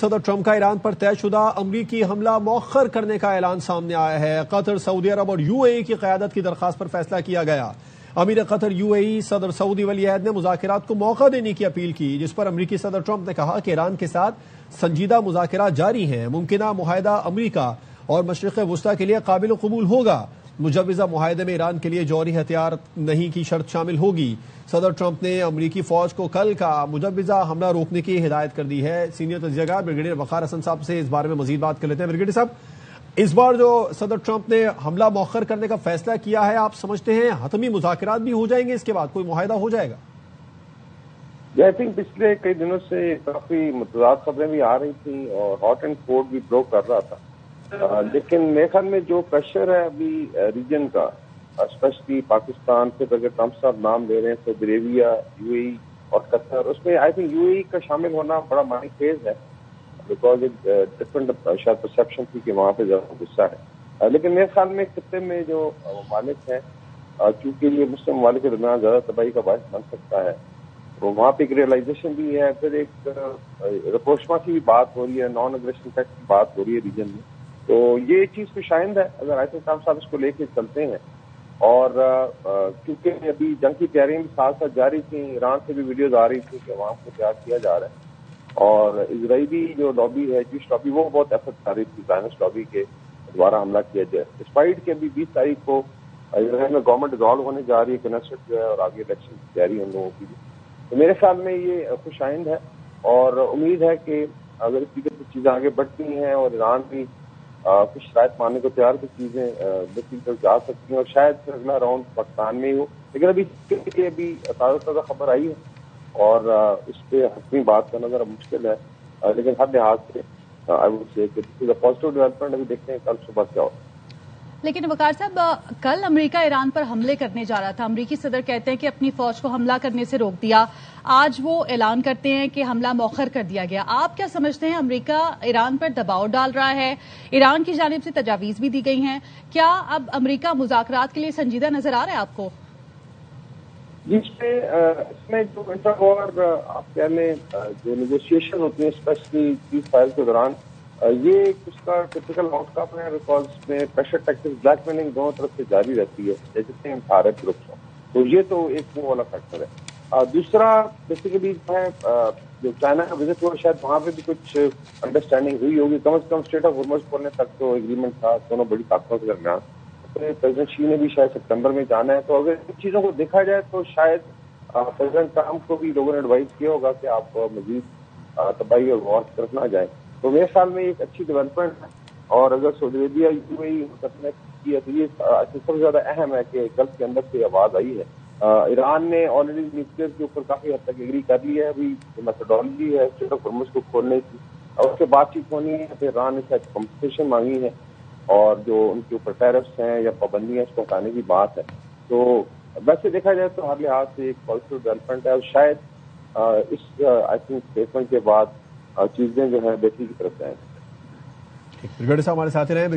صدر ٹرمپ کا ایران پر طے شدہ امریکی حملہ مؤخر کرنے کا اعلان سامنے آیا ہے۔ قطر، سعودی عرب اور یو اے ای کی قیادت کی درخواست پر فیصلہ کیا گیا۔ امیر قطر یو اے ای صدر سعودی ولی عہد نے مذاکرات کو موقع دینے کی اپیل کی، جس پر امریکی صدر ٹرمپ نے کہا کہ ایران کے ساتھ سنجیدہ مذاکرات جاری ہیں۔ ممکنہ معاہدہ امریکہ اور مشرق وسطی کے لیے قابل قبول ہوگا۔ مجوزہ معاہدے میں ایران کے لیے جوہری ہتھیار نہیں کی شرط شامل ہوگی۔ صدر ٹرمپ نے امریکی فوج کو کل کا مجوزہ حملہ روکنے کی ہدایت کر دی ہے۔ سینئر تجزیہ کار بریگیڈیئر وقار حسن صاحب سے اس بارے میں مزید بات کر لیتے ہیں۔ بریگیڈیئر صاحب، اس بار جو صدر ٹرمپ نے حملہ مؤخر کرنے کا فیصلہ کیا ہے، آپ سمجھتے ہیں حتمی مذاکرات بھی ہو جائیں گے؟ اس کے بعد کوئی معاہدہ ہو جائے گا؟ آئی تھنک پچھلے کئی دنوں سے کافی متضاد خبریں بھی آ رہی تھیں اور ہاٹ اینڈ کولڈ بھی بلو کر رہا تھا، لیکن میرے خیال میں جو پریشر ہے ابھی ریجن کا، اسپیشلی پاکستان سے اگر ٹرمپ صاحب نام لے رہے ہیں، سعودی عربیہ، یو اے ای اور قطر، اس میں آئی تھنک یو اے ای کا شامل ہونا بڑا معنی خیز ہے، بیکاز ایک ڈفرنٹ شاید پرسیپشن تھی کہ وہاں پہ زیادہ غصہ ہے، لیکن میرے خیال میں خطے میں جو ممالک ہیں، چونکہ یہ مسلم ممالک کے درمیان زیادہ تباہی کا باعث بن سکتا ہے، تو وہاں پہ ایک ریئلائزیشن بھی ہے، پھر ایک رپوشما کی بھی بات ہو رہی ہے، نان اگریشن پیکٹ کی بات ہو رہی ہے ریجن میں، تو یہ چیز تو شائند ہے اگر آئی تھنک ٹرمپ صاحب اس کو لے کے چلتے ہیں۔ اور کیونکہ ابھی جنگ کی تیاریاں بھی ساتھ ساتھ جاری تھیں، ایران سے بھی ویڈیوز آ رہی تھی کہ عوام کو تیار کیا جا رہا ہے، اور اسرائیلی جو لابی ہے، جوش لابی، وہ بہت ایفرٹ کر رہی تھی زائنسٹ لابی کے دوبارہ حملہ کیا جائے، ڈسپائٹ کہ ابھی 20 تاریخ کو اسرائیل میں گورنمنٹ ڈیزالو ہونے جا رہی ہے، کنیسٹ جو ہے، اور آگے الیکشن کی تیاری ان لوگوں کی بھی، تو میرے خیال میں یہ خوش آئند ہے، اور امید ہے کہ اگر اس طریقے سے چیزیں آگے بڑھتی ہیں اور ایران بھی کچھ شرائط ماننے کو تیار کی چیزیں بہترین تک جا سکتی ہیں، اور شاید پھر اگلا راؤنڈ پاکستان میں ہی ہو، لیکن ابھی تازہ خبر آئی ہے اور اس پہ حتمی بات کرنا ذرا مشکل ہے، لیکن ہر لحاظ سے آئی وڈ سے کہ دس از اے پازیٹیو ڈیولپمنٹ۔ ابھی دیکھتے ہیں کل صبح کیا ہوتا ہے۔ لیکن وقار صاحب، کل امریکہ ایران پر حملے کرنے جا رہا تھا، امریکی صدر کہتے ہیں کہ اپنی فوج کو حملہ کرنے سے روک دیا، آج وہ اعلان کرتے ہیں کہ حملہ مؤخر کر دیا گیا۔ آپ کیا سمجھتے ہیں؟ امریکہ ایران پر دباؤ ڈال رہا ہے، ایران کی جانب سے تجاویز بھی دی گئی ہیں، کیا اب امریکہ مذاکرات کے لیے سنجیدہ نظر آ رہا ہے آپ کو؟ جی، اس میں جو انٹر وار آپ کہہ لیں جو نیگوشیشن ہوتی ہیں، اسپیشلی پیس فائر کے دوران، یہ اس کا ٹپیکل آؤٹ کم ہے، بیکاز میں پریشر ٹیکٹکس، بلیک میلنگ دونوں طرف سے جاری رہتی ہے، جتنے ہارے گروپس ہوں، تو یہ تو ایک وہ والا فیکٹر ہے۔ دوسرا بیسیکلی جو ہے، جو چائنا کا وزٹ ہوا، شاید وہاں پہ بھی کچھ انڈرسٹینڈنگ ہوئی ہوگی، کم از کم اسٹریٹ آف ہارمز کھولنے تک تو ایگریمنٹ تھا دونوں بڑی طاقتوں کے درمیان۔ پریزیڈنٹ شی نے بھی شاید سپتمبر میں جانا ہے، تو اگر ان چیزوں کو دیکھا جائے تو شاید پریزیڈنٹ ٹرمپ کو بھی لوگوں نے ایڈوائز کیا ہوگا کہ آپ مزید تباہی اور وار کی طرف نہ جائیں، تو میرے خیال میں ایک اچھی ڈیولپمنٹ ہے۔ اور اگر سعودی عربیہ یو اے ای کی ہے تو یہ سب سے زیادہ اہم ہے کہ گلف کے اندر سے آواز آئی ہے۔ ایران نے آلریڈی نیوکلیئر کے اوپر کافی حد تک ایگری کر لی ہے، ابھی میتھڈالوجی ہے اسٹریٹ آف ہارمز کو کھولنے کی، اور اس سے بات چیت ہونی ہے، پھر ایران نے شاید کمپنسیشن مانگی ہے، اور جو ان کے اوپر ٹیرفس ہیں یا پابندیاں اس کو ہٹانے کی بات ہے، تو ویسے دیکھا جائے تو ہر لحاظ سے ایک پازیٹیو ڈیولپمنٹ ہے، اور شاید اس آئی تھنک اسٹیٹمنٹ کے بعد چیزیں جو ہے بہتری کی طرف جائیں۔ بریگیڈیئر صاحب ہمارے ساتھ رہے ہیں۔